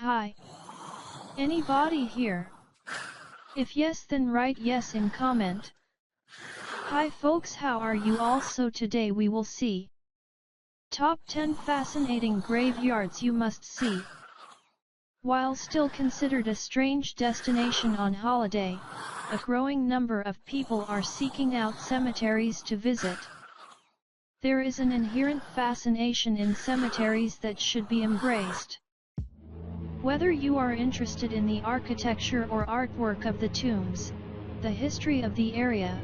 Hi. Anybody here? If yes, then write yes in comment. Hi folks, how are you all? So today we will see top 10 fascinating graveyards you must see. While still considered a strange destination on holiday, a growing number of people are seeking out cemeteries to visit. There is an inherent fascination in cemeteries that should be embraced. Whether you are interested in the architecture or artwork of the tombs, the history of the area,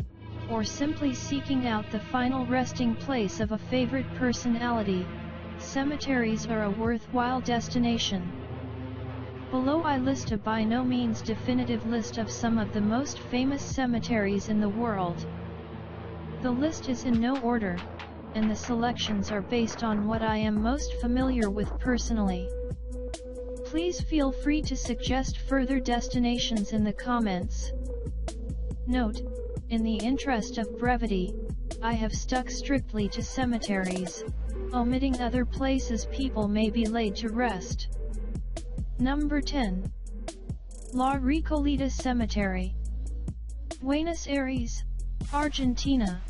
or simply seeking out the final resting place of a favorite personality, cemeteries are a worthwhile destination. Below I list a by no means definitive list of some of the most famous cemeteries in the world. The list is in no order, and the selections are based on what I am most familiar with personally. Please feel free to suggest further destinations in the comments. Note, in the interest of brevity, I have stuck strictly to cemeteries, omitting other places people may be laid to rest. Number 10. La Recoleta Cemetery, Buenos Aires, Argentina.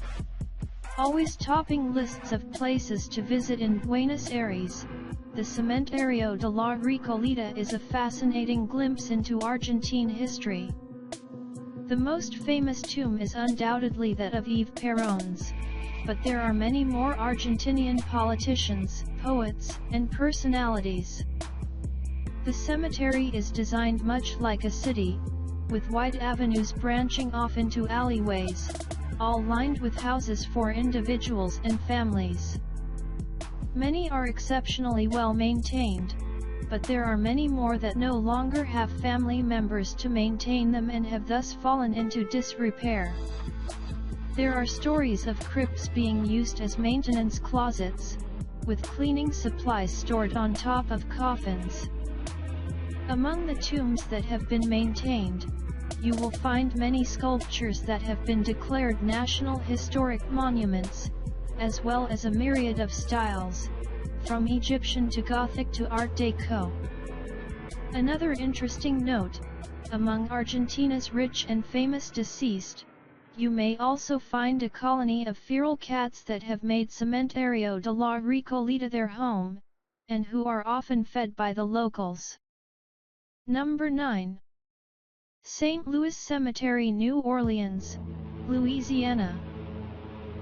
Always topping lists of places to visit in Buenos Aires, the Cementerio de la Recoleta is a fascinating glimpse into Argentine history. The most famous tomb is undoubtedly that of Eve Perón's, but there are many more Argentinian politicians, poets, and personalities. The cemetery is designed much like a city, with wide avenues branching off into alleyways, all lined with houses for individuals and families. Many are exceptionally well maintained, but there are many more that no longer have family members to maintain them and have thus fallen into disrepair. There are stories of crypts being used as maintenance closets, with cleaning supplies stored on top of coffins. Among the tombs that have been maintained, you will find many sculptures that have been declared National Historic Monuments, as well as a myriad of styles, from Egyptian to Gothic to Art Deco. Another interesting note, among Argentina's rich and famous deceased, you may also find a colony of feral cats that have made Cementerio de la Recoleta their home, and who are often fed by the locals. Number 9. St. Louis Cemetery, New Orleans, Louisiana.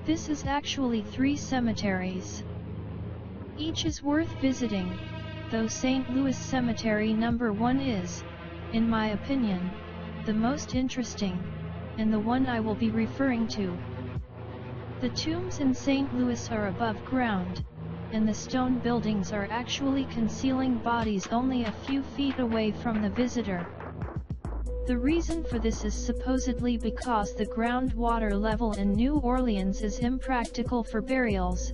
This is actually 3 cemeteries. Each is worth visiting, though St. Louis Cemetery number 1 is, in my opinion, the most interesting, and the one I will be referring to. The tombs in St. Louis are above ground, and the stone buildings are actually concealing bodies only a few feet away from the visitor. The reason for this is supposedly because the groundwater level in New Orleans is impractical for burials,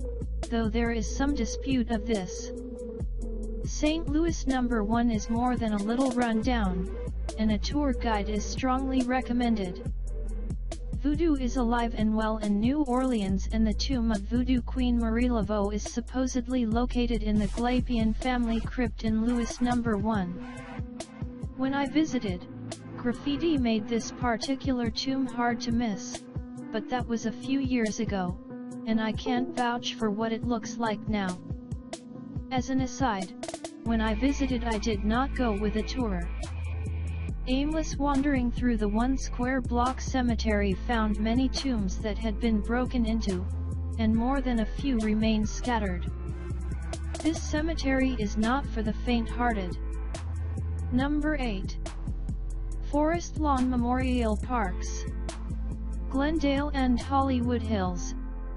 though there is some dispute of this. St. Louis number 1 is more than a little rundown, and a tour guide is strongly recommended. Voodoo is alive and well in New Orleans, and the tomb of Voodoo Queen Marie Laveau is supposedly located in the Glapian family crypt in Louis number 1. When I visited, graffiti made this particular tomb hard to miss, but that was a few years ago, and I can't vouch for what it looks like now. As an aside, when I visited I did not go with a tour. Aimless wandering through the 1 square block cemetery found many tombs that had been broken into, and more than a few remained scattered. This cemetery is not for the faint-hearted. Number 8. Forest Lawn Memorial Parks, Glendale and Hollywood Hills,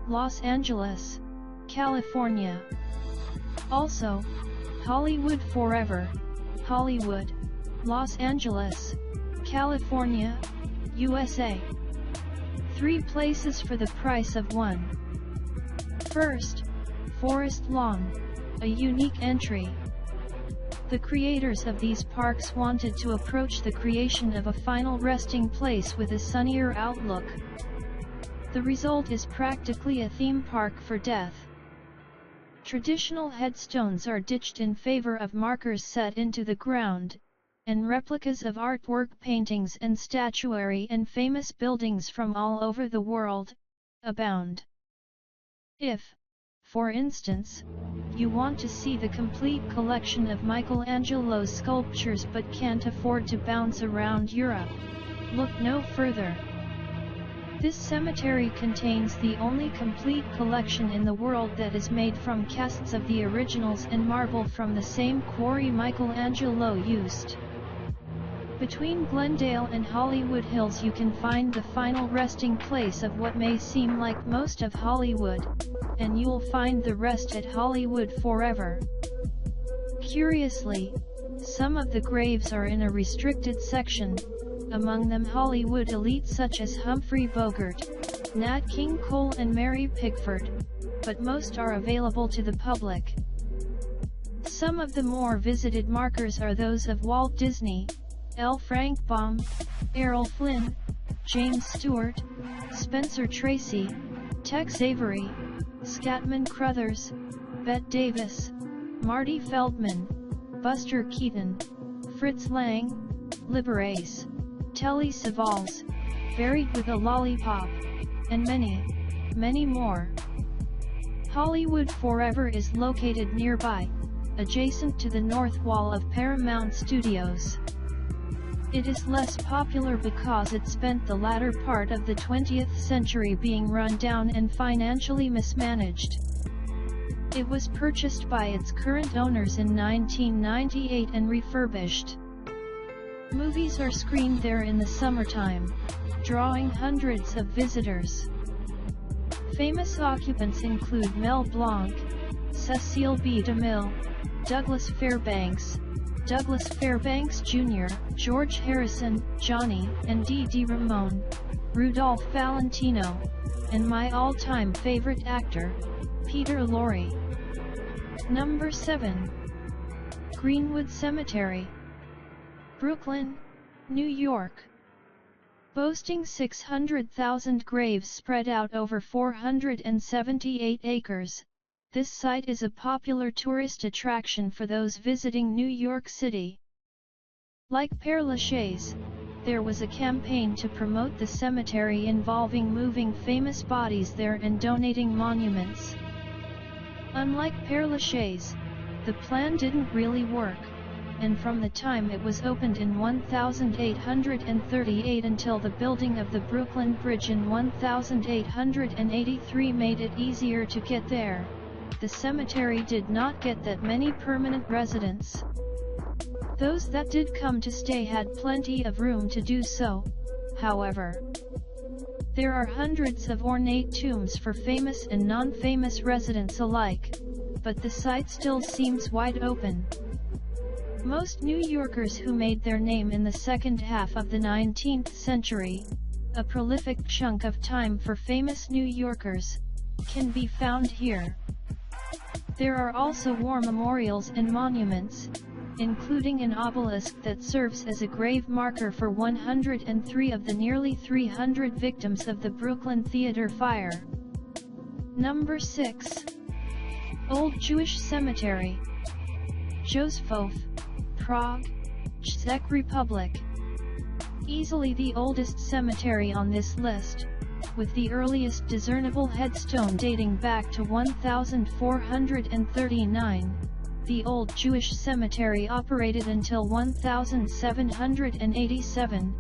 Los Angeles, California. Also, Hollywood Forever, Hollywood, Los Angeles, California, USA. 3 places for the price of 1. First, Forest Lawn, a unique entry. The creators of these parks wanted to approach the creation of a final resting place with a sunnier outlook. The result is practically a theme park for death. Traditional headstones are ditched in favor of markers set into the ground, and replicas of artwork, paintings and statuary and famous buildings from all over the world abound. If, for instance, you want to see the complete collection of Michelangelo's sculptures but can't afford to bounce around Europe, look no further. This cemetery contains the only complete collection in the world that is made from casts of the originals and marble from the same quarry Michelangelo used. Between Glendale and Hollywood Hills you can find the final resting place of what may seem like most of Hollywood, and you'll find the rest at Hollywood forever. Curiously, some of the graves are in a restricted section, among them Hollywood elites such as Humphrey Bogart, Nat King Cole and Mary Pickford, but most are available to the public. Some of the more visited markers are those of Walt Disney, L. Frank Baum, Errol Flynn, James Stewart, Spencer Tracy, Tex Avery, Scatman Crothers, Bette Davis, Marty Feldman, Buster Keaton, Fritz Lang, Liberace, Telly Savalas, Buried with a Lollipop, and many, many more. Hollywood Forever is located nearby, adjacent to the north wall of Paramount Studios. It is less popular because it spent the latter part of the 20th century being run down and financially mismanaged. It was purchased by its current owners in 1998 and refurbished. Movies are screened there in the summertime, drawing hundreds of visitors. Famous occupants include Mel Blanc, Cecile B. DeMille, Douglas Fairbanks Jr., George Harrison, Johnny and Dee Dee Ramone, Rudolph Valentino, and my all-time favorite actor, Peter Lorre. Number 7. Greenwood Cemetery, Brooklyn, New York. Boasting 600,000 graves spread out over 478 acres, this site is a popular tourist attraction for those visiting New York City. Like Père Lachaise, there was a campaign to promote the cemetery involving moving famous bodies there and donating monuments. Unlike Père Lachaise, the plan didn't really work, and from the time it was opened in 1838 until the building of the Brooklyn Bridge in 1883 made it easier to get there, the cemetery did not get that many permanent residents. Those that did come to stay had plenty of room to do so, however. There are hundreds of ornate tombs for famous and non-famous residents alike, but the site still seems wide open. Most New Yorkers who made their name in the second half of the 19th century, a prolific chunk of time for famous New Yorkers, can be found here. There are also war memorials and monuments, including an obelisk that serves as a grave marker for 103 of the nearly 300 victims of the Brooklyn Theater fire. Number 6. Old Jewish Cemetery, Józefów, Prague, Czech Republic. Easily the oldest cemetery on this list, with the earliest discernible headstone dating back to 1439, the Old Jewish Cemetery operated until 1787,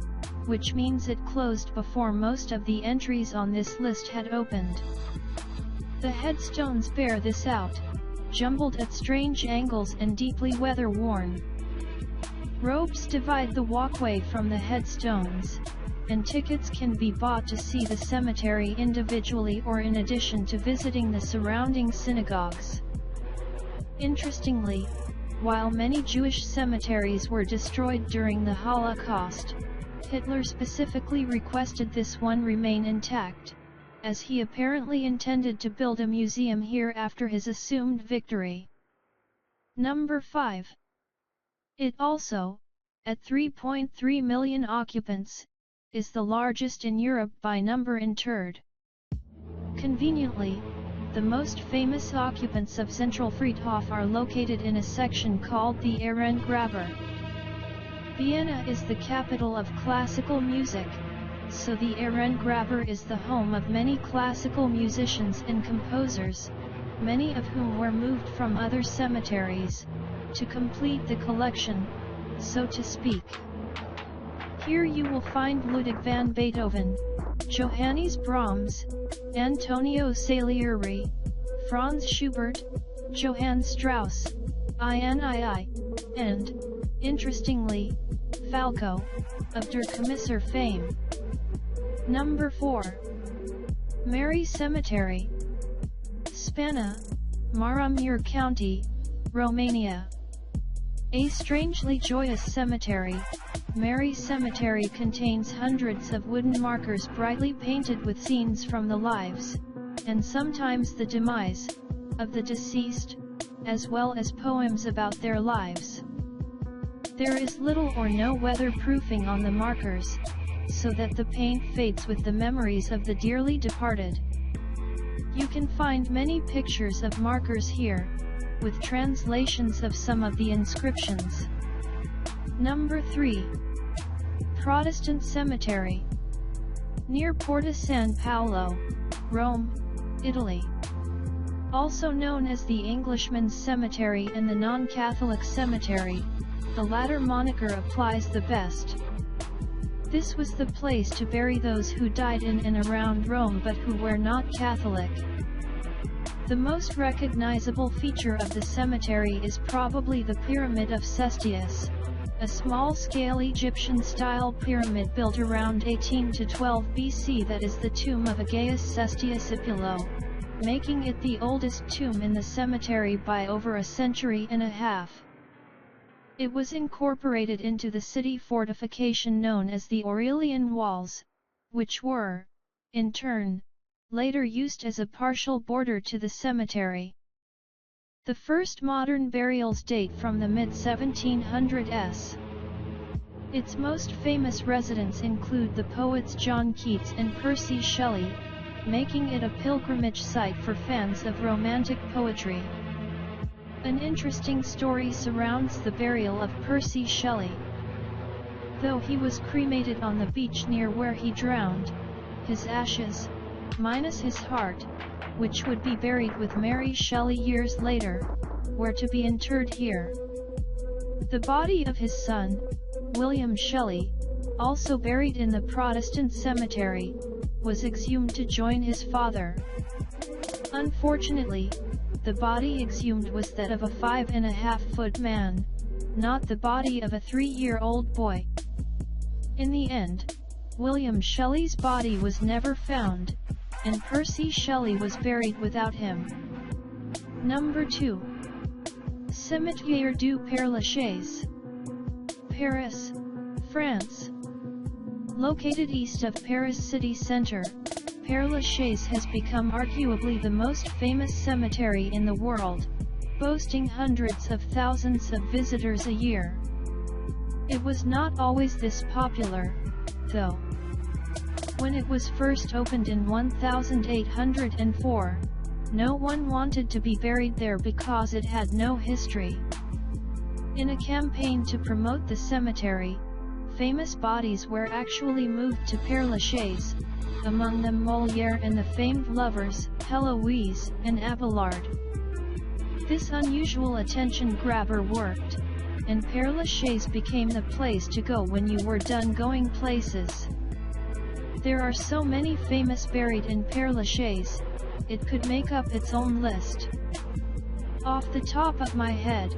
which means it closed before most of the entries on this list had opened. The headstones bear this out, jumbled at strange angles and deeply weather-worn. Ropes divide the walkway from the headstones, and tickets can be bought to see the cemetery individually or in addition to visiting the surrounding synagogues. Interestingly, while many Jewish cemeteries were destroyed during the Holocaust, Hitler specifically requested this one remain intact, as he apparently intended to build a museum here after his assumed victory. Number 5. It also, at 3.3 million occupants, is the largest in Europe by number interred. Conveniently, the most famous occupants of Central Friedhof are located in a section called the Ehrengraber. Vienna is the capital of classical music, so the Ehrengraber is the home of many classical musicians and composers, many of whom were moved from other cemeteries, to complete the collection, so to speak. Here you will find Ludwig van Beethoven, Johannes Brahms, Antonio Salieri, Franz Schubert, Johann Strauss, II, and, interestingly, Falco, of Der Kommissar fame. Number 4. Mary Cemetery, Spana, Maramur County, Romania. A strangely joyous cemetery, Mary Cemetery contains hundreds of wooden markers brightly painted with scenes from the lives, and sometimes the demise, of the deceased, as well as poems about their lives. There is little or no weatherproofing on the markers, so that the paint fades with the memories of the dearly departed. You can find many pictures of markers here, with translations of some of the inscriptions. Number 3. Protestant Cemetery, near Porta San Paolo, Rome, Italy. Also known as the Englishman's Cemetery and the Non-Catholic Cemetery, the latter moniker applies the best. This was the place to bury those who died in and around Rome but who were not Catholic. The most recognizable feature of the cemetery is probably the Pyramid of Cestius, a small-scale Egyptian-style pyramid built around 18 to 12 BC that is the tomb of Aegeus Cestius Epulo, making it the oldest tomb in the cemetery by over a century and a half. It was incorporated into the city fortification known as the Aurelian Walls, which were, in turn, later used as a partial border to the cemetery. The first modern burials date from the mid-1700s. Its most famous residents include the poets John Keats and Percy Shelley, making it a pilgrimage site for fans of romantic poetry. An interesting story surrounds the burial of Percy Shelley. Though he was cremated on the beach near where he drowned, his ashes, minus his heart, which would be buried with Mary Shelley years later, were to be interred here. The body of his son, William Shelley, also buried in the Protestant cemetery, was exhumed to join his father. Unfortunately, the body exhumed was that of a 5.5-foot man, not the body of a 3-year-old boy. In the end, William Shelley's body was never found, and Percy Shelley was buried without him. Number 2. Cimetière du Père-Lachaise, Paris, France. Located east of Paris city center, Père-Lachaise has become arguably the most famous cemetery in the world, boasting hundreds of thousands of visitors a year. It was not always this popular, though. When it was first opened in 1804, no one wanted to be buried there because it had no history. In a campaign to promote the cemetery, famous bodies were actually moved to Père-Lachaise, among them Molière and the famed lovers, Heloise and Abelard. This unusual attention grabber worked, and Père-Lachaise became the place to go when you were done going places. There are so many famous buried in Père-Lachaise, it could make up its own list. Off the top of my head,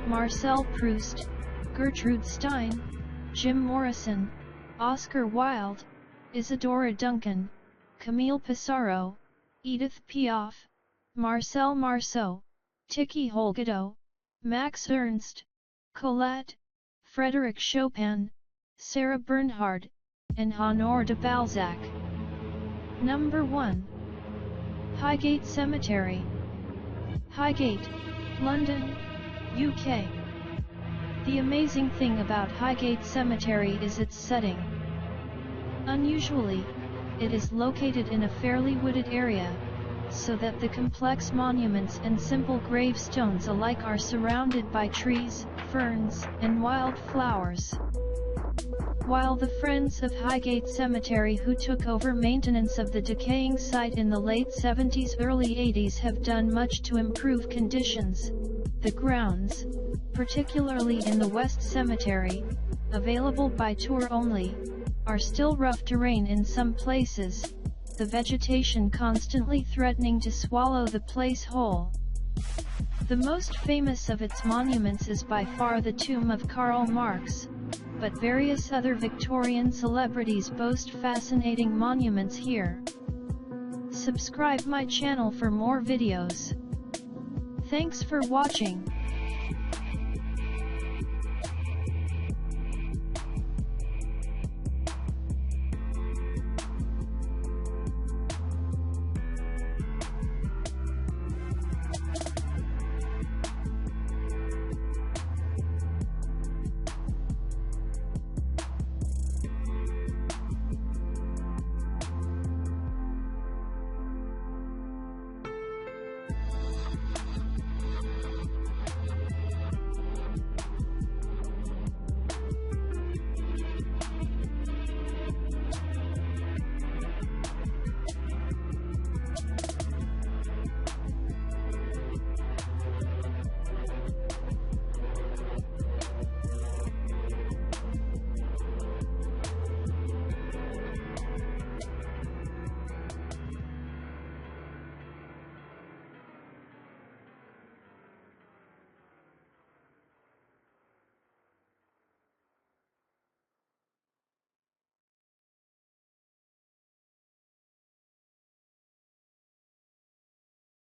Marcel Proust, Gertrude Stein, Jim Morrison, Oscar Wilde, Isadora Duncan, Camille Pissarro, Edith Piaf, Marcel Marceau, Tiki Holgado, Max Ernst, Colette, Frédéric Chopin, Sarah Bernhardt, and Honoré de Balzac. Number 1. Highgate Cemetery, Highgate, London, UK. The amazing thing about Highgate Cemetery is its setting. Unusually, it is located in a fairly wooded area, so that the complex monuments and simple gravestones alike are surrounded by trees, ferns, and wild flowers. While the Friends of Highgate Cemetery, who took over maintenance of the decaying site in the late 70s early 80s, have done much to improve conditions, the grounds, particularly in the West Cemetery, available by tour only, are still rough terrain in some places, the vegetation constantly threatening to swallow the place whole. The most famous of its monuments is by far the tomb of Karl Marx, but various other Victorian celebrities boast fascinating monuments here. Subscribe my channel for more videos. Thanks for watching.